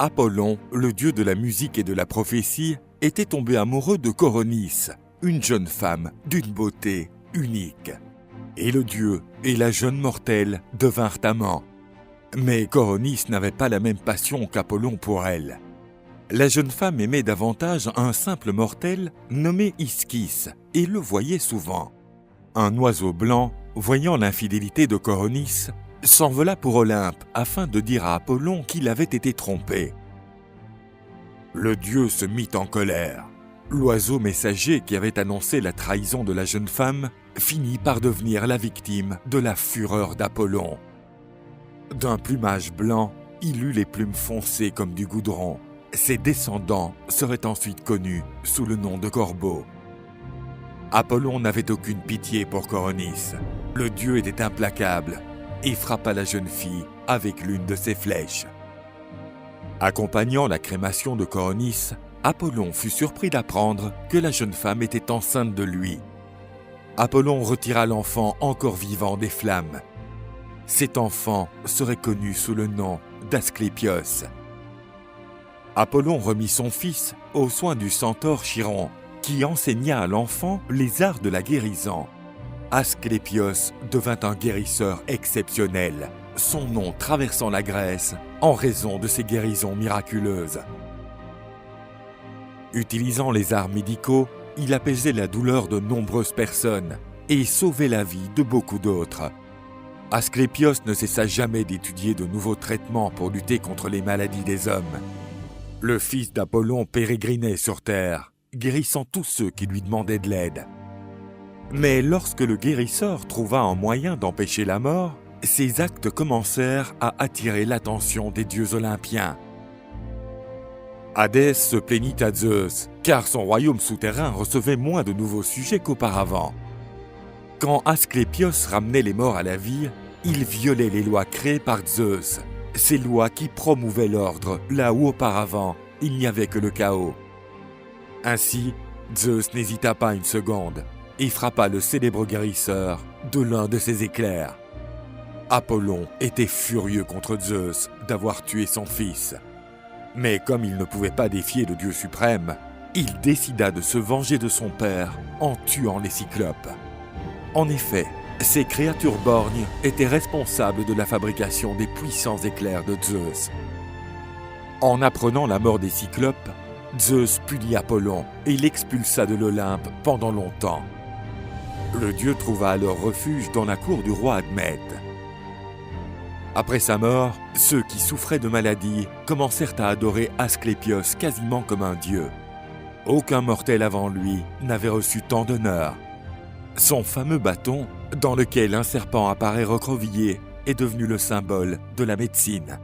Apollon, le dieu de la musique et de la prophétie, était tombé amoureux de Coronis, une jeune femme d'une beauté unique. Et le dieu et la jeune mortelle devinrent amants. Mais Coronis n'avait pas la même passion qu'Apollon pour elle. La jeune femme aimait davantage un simple mortel nommé Ischys et le voyait souvent. Un oiseau blanc, voyant l'infidélité de Coronis, s'envola pour Olympe afin de dire à Apollon qu'il avait été trompé. Le dieu se mit en colère. L'oiseau messager qui avait annoncé la trahison de la jeune femme finit par devenir la victime de la fureur d'Apollon. D'un plumage blanc, il eut les plumes foncées comme du goudron. Ses descendants seraient ensuite connus sous le nom de corbeaux. Apollon n'avait aucune pitié pour Coronis. Le dieu était implacable et frappa la jeune fille avec l'une de ses flèches. Accompagnant la crémation de Coronis, Apollon fut surpris d'apprendre que la jeune femme était enceinte de lui. Apollon retira l'enfant encore vivant des flammes. Cet enfant serait connu sous le nom d'Asclépios. Apollon remit son fils aux soins du centaure Chiron, qui enseigna à l'enfant les arts de la guérison. Asclépios devint un guérisseur exceptionnel, son nom traversant la Grèce en raison de ses guérisons miraculeuses. Utilisant les arts médicaux, il apaisait la douleur de nombreuses personnes et sauvait la vie de beaucoup d'autres. Asclépios ne cessa jamais d'étudier de nouveaux traitements pour lutter contre les maladies des hommes. Le fils d'Apollon pérégrinait sur terre, guérissant tous ceux qui lui demandaient de l'aide. Mais lorsque le guérisseur trouva un moyen d'empêcher la mort, ses actes commencèrent à attirer l'attention des dieux olympiens. Hadès se plaignit à Zeus, car son royaume souterrain recevait moins de nouveaux sujets qu'auparavant. Quand Asclépios ramenait les morts à la vie, il violait les lois créées par Zeus, ces lois qui promouvaient l'ordre là où auparavant il n'y avait que le chaos. Ainsi, Zeus n'hésita pas une seconde et frappa le célèbre guérisseur de l'un de ses éclairs. Apollon était furieux contre Zeus d'avoir tué son fils. Mais comme il ne pouvait pas défier le Dieu suprême, il décida de se venger de son père en tuant les Cyclopes. En effet, ces créatures borgnes étaient responsables de la fabrication des puissants éclairs de Zeus. En apprenant la mort des Cyclopes, Zeus punit Apollon et l'expulsa de l'Olympe pendant longtemps. Le dieu trouva alors refuge dans la cour du roi Admète. Après sa mort, ceux qui souffraient de maladies commencèrent à adorer Asclépios quasiment comme un dieu. Aucun mortel avant lui n'avait reçu tant d'honneur. Son fameux bâton, dans lequel un serpent apparaît recroquevillé, est devenu le symbole de la médecine.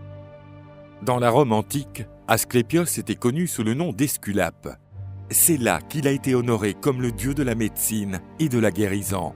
Dans la Rome antique, Asclépios était connu sous le nom d'Esculape. C'est là qu'il a été honoré comme le dieu de la médecine et de la guérison.